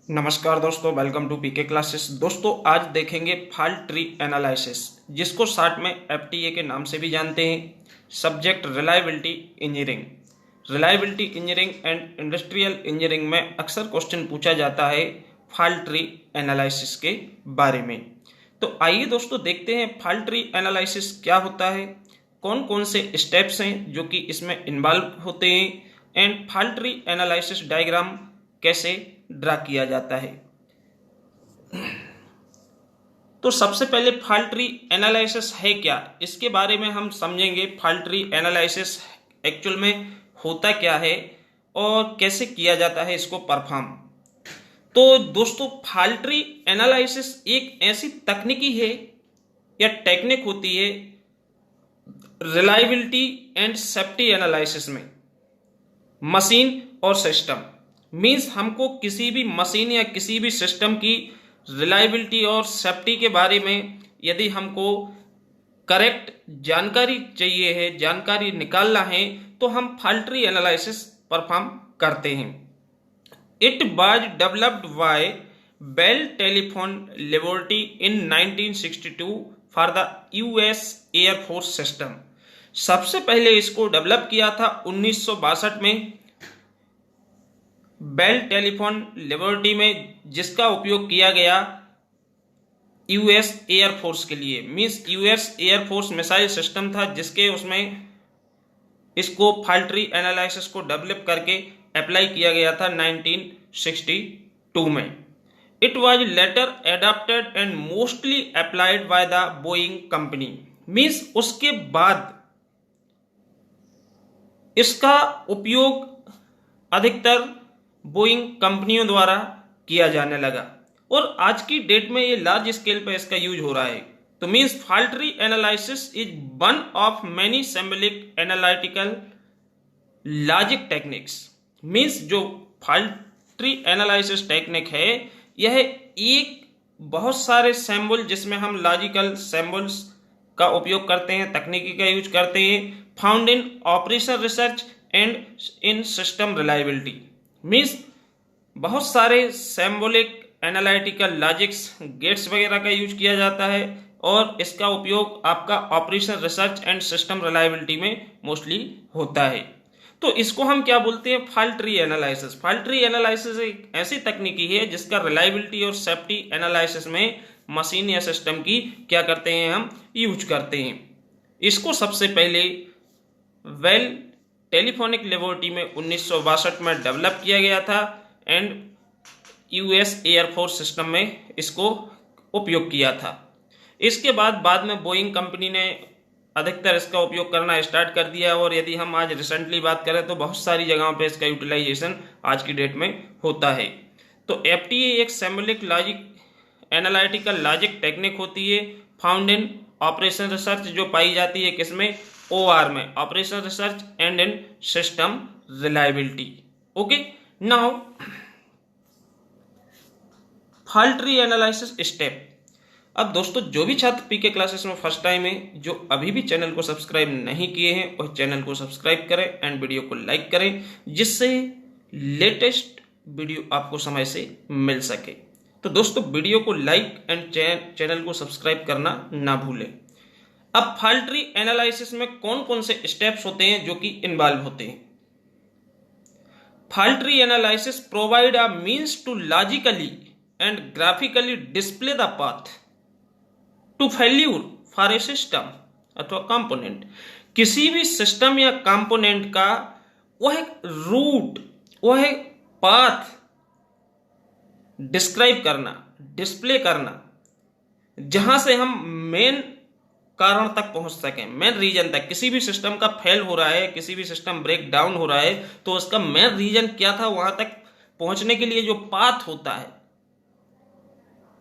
नमस्कार दोस्तों, welcome to PK classes. दोस्तों आज देखेंगे फॉल्ट ट्री एनालिसिस, जिसको शॉर्ट में एफटीए के नाम से भी जानते हैं। Subject reliability engineering. Reliability engineering and industrial engineering में अक्सर क्वेश्चन पूछा जाता है फॉल्ट ट्री एनालिसिस के बारे में। तो आइए दोस्तों देखते हैं फॉल्ट ट्री एनालिसिस क्या होता है, कौन कौन से स्टेप्स हैं जो कि इसमें इन्वॉल्व होते हैं, and fault tree analysis diagram कैसे ड्रा किया जाता है। तो सबसे पहले फॉल्ट ट्री एनालिसिस है क्या, इसके बारे में हम समझेंगे। फॉल्ट ट्री एनालिसिस एक्चुअल में होता क्या है और कैसे किया जाता है इसको परफॉर्म। तो दोस्तों फॉल्ट ट्री एनालिसिस एक ऐसी तकनीकी है या टेक्निक होती है रिलायबिलिटी एंड सेफ्टी एनालिसिस में मशीन और सिस्टम। मीन्स हमको किसी भी मशीन या किसी भी सिस्टम की रिलायबिलिटी और सेफ्टी के बारे में यदि हमको करेक्ट जानकारी चाहिए है, जानकारी निकालना है, तो हम फॉल्ट ट्री एनालिसिस परफॉर्म करते हैं। It was developed by Bell Telephone Laboratory in 1962 for the US Air Force system. सबसे पहले इसको डेवलप किया था 1962 में बेल टेलीफोन लेबोरेटरी में, जिसका उपयोग किया गया यूएस एयरफोर्स के लिए। Means US air force missile system था, जिसके उसमें इसको फॉल्ट ट्री एनालिसिस को डेवलप करके अप्लाई किया गया था 1962 में। It was later adopted and mostly applied by the Boeing company. Means उसके बाद इसका उपयोग अधिकतर बोइंग कंपनियों द्वारा किया जाने लगा और आज की डेट में ये लार्ज स्केल पर इसका यूज हो रहा है। तो means fault tree analysis is one of many symbolic analytical logic techniques. Means जो फॉल्ट ट्री एनालिसिस टेक्निक है, यह एक बहुत सारे सिंबल जिसमें हम लॉजिकल सिंबल्स का उपयोग करते हैं, तकनीकी का यूज करते हैं, found in operation research and in system reliability. Means बहुत सारे सिंबॉलिक एनालिटिकल लॉजिक्स गेट्स वगैरह का यूज किया जाता है और इसका उपयोग आपका operation research and system reliability में मोस्टली होता है। तो इसको हम क्या बोलते हैं? Fault tree analysis. Fault tree analysis एक ऐसी तकनीकी है जिसका रिलायबिलिटी और सेफ्टी एनालिसिस में मशीन या सिस्टम की क्या करते हैं, हम यूज करते हैं। इसको सबसे पहले वेल टेलीफोनिक लेबोरेटरी में 1962 में डेवलप किया गया था एंड यूएस एयरफोर्स सिस्टम में इसको उपयोग किया था। इसके बाद में बोइंग कंपनी ने अधिकतर इसका उपयोग करना स्टार्ट कर दिया और यदि हम आज रिसेंटली बात करें तो बहुत सारी जगहों पे इसका यूटिलाइजेशन आज की डेट में होता है। तो एफटीए एक symbolic logic analytical logic technique होती है, फाउंड इन ऑपरेशन रिसर्च, जो पाई जाती है किसमें? ओआर में, operation research and in system reliability. Okay, now fault tree analysis step. अब दोस्तों जो भी छात्र पीके क्लासेस में फर्स्ट टाइम है, जो अभी भी चैनल को सब्सक्राइब नहीं किए हैं, और चैनल को सब्सक्राइब करें एंड वीडियो को लाइक करें, जिससे लेटेस्ट वीडियो आपको समय से मिल सके। तो दोस्तों वीडियो को लाइक एंड चैनल को सब्सक्राइब करना ना भूलें। अब फॉल्ट ट्री एनालिसिस में कौन कौन से स्टेप्स होते हैं जो कि इन्वॉल्व होते हैं? Fault tree analysis provide a means to logically and graphically display the path to failure for a system अथवा कंपोनेंट। किसी भी सिस्टम या कंपोनेंट का वह रूट, वह पाथ डिस्क्राइब करना, डिस्प्ले करना, जहां से हम मेन कारण तक पहुंच सकें, मेन रीजन तक। किसी भी सिस्टम का फेल हो रहा है, किसी भी सिस्टम ब्रेक डाउन हो रहा है, तो उसका मेन रीजन क्या था, वहां तक पहुंचने के लिए जो पाथ होता है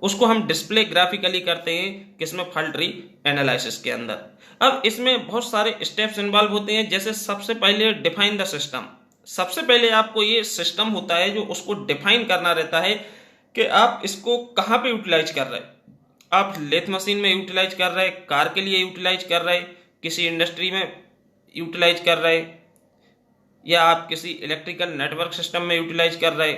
उसको हम डिस्प्ले ग्राफिकली करते हैं किसमें? फॉल्ट ट्री एनालिसिस के अंदर। अब इसमें बहुत सारे स्टेप्स इन्वॉल्व होते हैं, जैसे सबसे पहले डिफाइन द सिस्टम। सबसे पहले आपको ये सिस्टम होता है जो उसको डिफाइन करना रहता है कि आप इसको कहां पे यूटिलाइज कर रहे हैं। आप लेथ मशीन में यूटिलाइज कर रहे, कार के लिए यूटिलाइज कर रहे, किसी इंडस्ट्री में यूटिलाइज कर रहे, या आप किसी इलेक्ट्रिकल नेटवर्क सिस्टम में यूटिलाइज कर रहे,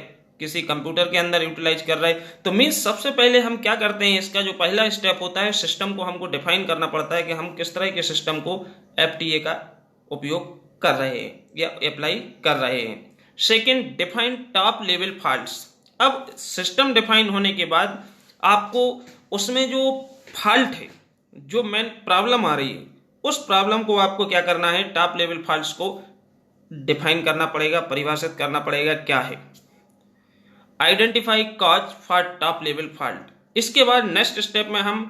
किसी कंप्यूटर के अंदर यूटिलाइज कर रहे हैं। तो मीन्स सबसे पहले हम क्या करते हैं, इसका जो पहला स्टेप होता है, सिस्टम को हमको डिफाइन करना पड़ता है कि हम किस तरह के सिस्टम को एफटीए का उपयोग कर रहे हैं या अप्लाई कर रहे हैं। Second, define top level faults. अब सिस्टम डिफाइन होने के बाद आपको उसमें जो फॉल्ट है, जो मेन प्रॉब्लम आ रही है, उस प्रॉब्लम को आपको क्या करना है, टॉप लेवल फॉल्ट्स को डिफाइन करना पड़ेगा, परिभाषित करना पड़ेगा क्या है। Identify cause for top level fault. इसके बाद नेक्स्ट स्टेप में हम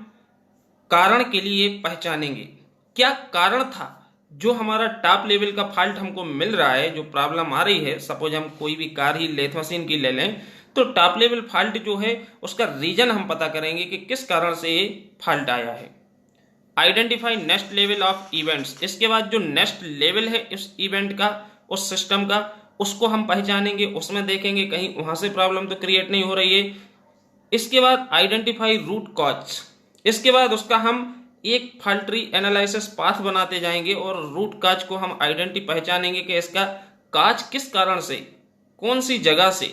कारण के लिए पहचानेंगे क्या कारण था जो हमारा टॉप लेवल का फॉल्ट हमको मिल रहा है, जो प्रॉब्लम आ रही है। सपोज हम कोई भी कार ही लेथ मशीन की ले लें, तो टॉप लेवल फॉल्ट जो है उसका रीजन हम पता करेंगे कि किस कारण से ये फॉल्ट आया है। Identify next level of events. इसके बाद जो नेक्स्ट लेवल है इस इवेंट का, उस सिस्टम का, उसको हम पहचानेंगे, उसमें देखेंगे कहीं वहां से प्रॉब्लम तो क्रिएट नहीं हो रही है। इसके बाद आइडेंटिफाई रूट कॉज। इसके बाद उसका हम एक फॉल्ट ट्री एनालिसिस पाथ बनाते जाएंगे और रूट काज को हम पहचानेंगे कि इसका काज किस कारण से, कौन सी जगह से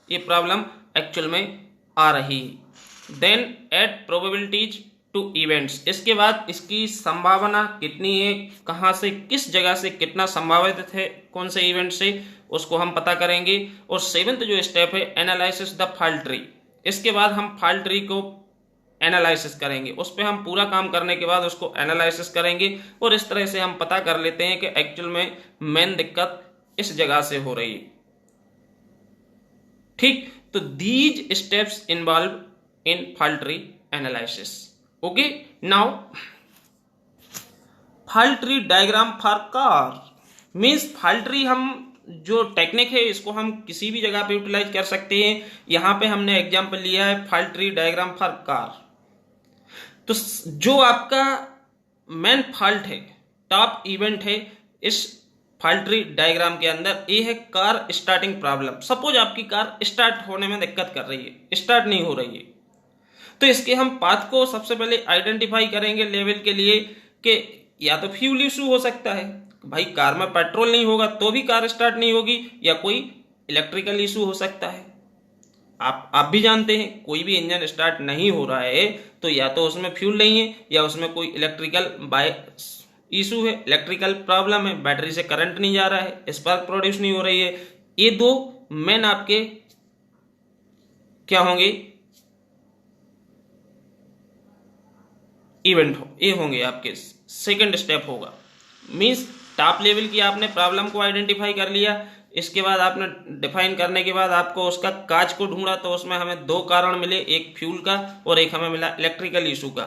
ये प्रॉब्लम एक्चुअल में आ रही है। Then add probabilities to events. इसके बाद इसकी संभावना कितनी है, कहाँ से, किस जगह से कितना संभावित है, कौन से इवेंट से, उसको हम पता करेंगे। और सेवेंथ जो स्टेप है, एनालिसिस द फॉल्ट ट्री। इसके बाद हम फॉल्ट ट्री को एनालिसिस करेंगे, उस पर हम पूरा काम करने के बाद उसको एनालिसिस करेंगे और इस तरह से हम पता कर लेते हैं कि एक्चुअल में मेन दिक्कत इस जगह से हो रही है। ठीक, तो these steps involve in fault tree analysis. Okay, now fault tree diagram for car. Means fault tree हम जो टेक्निक है इसको हम किसी भी जगह पे यूटिलाइज कर सकते हैं। यहां पे हमने एग्जांपल लिया है fault tree diagram for car. तो जो आपका मेन फॉल्ट है, टॉप इवेंट है इस फॉल्ट ट्री डायग्राम के अंदर, ये है कार स्टार्टिंग प्रॉब्लम। सपोज आपकी कार स्टार्ट होने में दिक्कत कर रही है, स्टार्ट नहीं हो रही है, तो इसके हम पाथ को सबसे पहले आइडेंटिफाई करेंगे लेवल के लिए कि या तो फ्यूल इशू हो सकता है, भाई कार में पेट्रोल नहीं होगा तो भी कार स्टार्ट नहीं होगी, या कोई इलेक्ट्रिकल इशू हो सकता है। आप भी जानते हैं कोई भी इंजन स्टार्ट नहीं हो रहा है तो या तो उसमें फ्यूल नहीं है या उसमें कोई इलेक्ट्रिकल इशू है, इलेक्ट्रिकल प्रॉब्लम है, बैटरी से करंट नहीं जा रहा है, स्पार्क प्रोड्यूस नहीं हो रही है। ये दो मेन आपके क्या होंगे, इवेंट ये होंगे आपके। सेकंड स्टेप होगा, मींस टॉप लेवल की आपने प्रॉब्लम को आइडेंटिफाई कर लिया, इसके बाद आपने डिफाइन करने के बाद आपको उसका काज को ढूंढा, तो उसमें हमें दो कारण मिले, एक फ्यूल का और एक हमें मिला इलेक्ट्रिकल इशू का।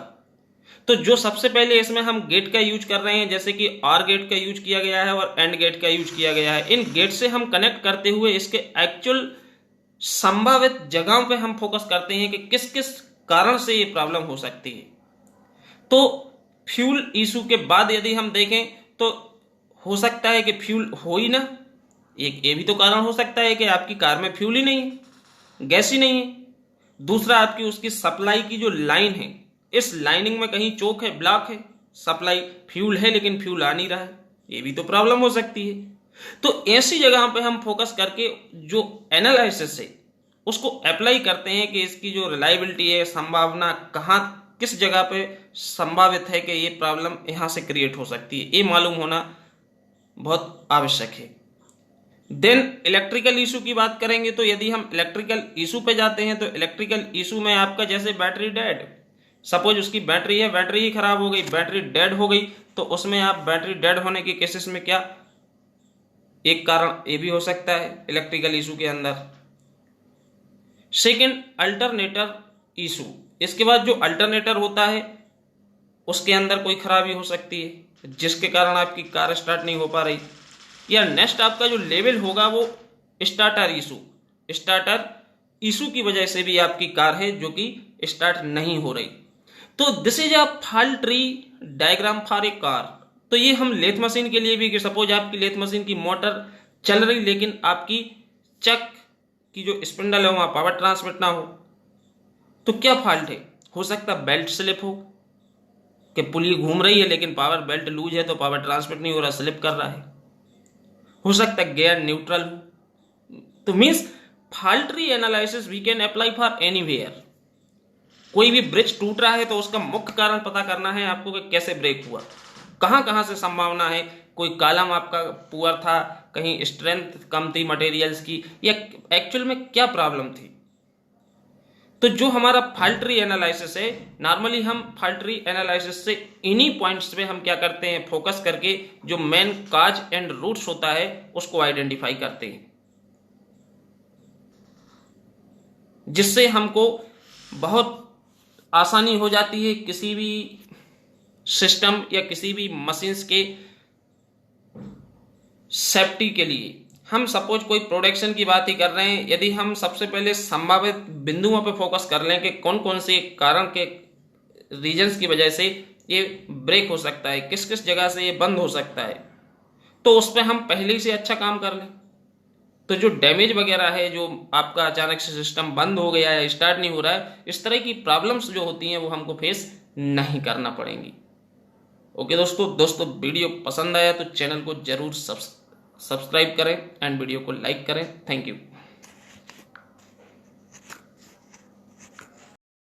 तो जो सबसे पहले इसमें हम गेट का यूज कर रहे हैं, जैसे कि आर गेट का यूज किया गया है और एंड गेट का यूज किया गया है। इन गेट से हम कनेक्ट करते हुए इसके एक्चुअल संभावित जगहों पे हम फोकस करते हैं कि किस किस कारण से ये प्रॉब्लम हो सकती है। तो फ्यूल इशू के बाद यदि हम देखें तो हो सकता है कि फ्यूल हो ही ना, एक ये भी तो कारण हो सकता है कि आपकी कार में फ्यूल ही नहीं है, गैस ही नहीं है। दूसरा, आपकी उसकी सप्लाई की जो लाइन है, इस लाइनिंग में कहीं चोक है, ब्लॉक है, सप्लाई फ्यूल है लेकिन फ्यूल आ नहीं रहा है, ये भी तो प्रॉब्लम हो सकती है। तो ऐसी जगह पे हम फोकस करके जो एनालिसिस है उसको अप्लाई करते हैं कि इसकी जो रिलायबिलिटी है, संभावना कहाँ किस जगह पे संभावित है कि ये प्रॉब्लम यहां से क्रिएट हो सकती है, ये मालूम होना बहुत आवश्यक है। देन इलेक्ट्रिकल इशू की बात करेंगे, तो यदि हम इलेक्ट्रिकल इशू पे जाते हैं तो इलेक्ट्रिकल इशू में आपका जैसे बैटरी डेड, सपोज उसकी बैटरी है, बैटरी ही खराब हो गई, बैटरी डेड हो गई, तो उसमें आप बैटरी डेड होने के केसेस में क्या एक कारण ये भी हो सकता है इलेक्ट्रिकल इशू के अंदर। Second, alternator issue. इसके बाद जो अल्टरनेटर होता है उसके अंदर कोई खराबी हो सकती है जिसके कारण आपकी कार स्टार्ट नहीं हो पा रही। या नेक्स्ट आपका जो लेवल होगा वो स्टार्टर इशू, स्टार्टर इशू की वजह से भी आपकी कार है जो कि स्टार्ट नहीं हो रही। तो this is a fault tree diagram for a car. तो ये हम लेथ मशीन के लिए भी, कि सपोज आपकी लेथ मशीन की मोटर चल रही लेकिन आपकी चक की जो स्पिंडल है वहां पावर ट्रांसमिट ना हो, तो क्या फॉल्ट है? हो सकता बेल्ट स्लिप हो, कि पुली घूम रही है लेकिन पावर बेल्ट लूज है तो पावर ट्रांसमिट नहीं हो रहा, स्लिप कर रहा है। हो सकता है गियर न्यूट्रल हो। तो means fault tree analysis we can apply for anywhere. कोई भी ब्रिज टूट रहा है तो उसका मुख्य कारण पता करना है आपको कि कैसे ब्रेक हुआ, कहां कहां से संभावना है, कोई कॉलम आपका पुअर था, कहीं स्ट्रेंथ कम थी मटेरियल्स की, या एक्चुअल में क्या प्रॉब्लम थी। तो जो हमारा फॉल्ट ट्री एनालिसिस है, नॉर्मली हम फॉल्ट ट्री एनालिसिस से इन्हीं पॉइंट्स पे हम क्या करते हैं, फोकस करके जो मेन काज एंड रूट्स होता है उसको आइडेंटिफाई करते हैं, जिससे हमको बहुत आसानी हो जाती है किसी भी सिस्टम या किसी भी मशीन्स के सेफ्टी के लिए। हम सपोज कोई प्रोडक्शन की बात ही कर रहे हैं, यदि हम सबसे पहले संभावित बिंदुओं पर फोकस कर लें कि कौन कौन से कारण के रीजंस की वजह से ये ब्रेक हो सकता है, किस किस जगह से ये बंद हो सकता है, तो उस पर हम पहले से अच्छा काम कर लें, तो जो डैमेज वगैरह है, जो आपका अचानक से सिस्टम बंद हो गया है, स्टार्ट नहीं हो रहा है, इस तरह की प्रॉब्लम्स जो होती हैं वो हमको फेस नहीं करना पड़ेंगी। ओके दोस्तों वीडियो पसंद आया तो चैनल को जरूर सब्सक्राइब करें एंड वीडियो को लाइक करें। Thank you.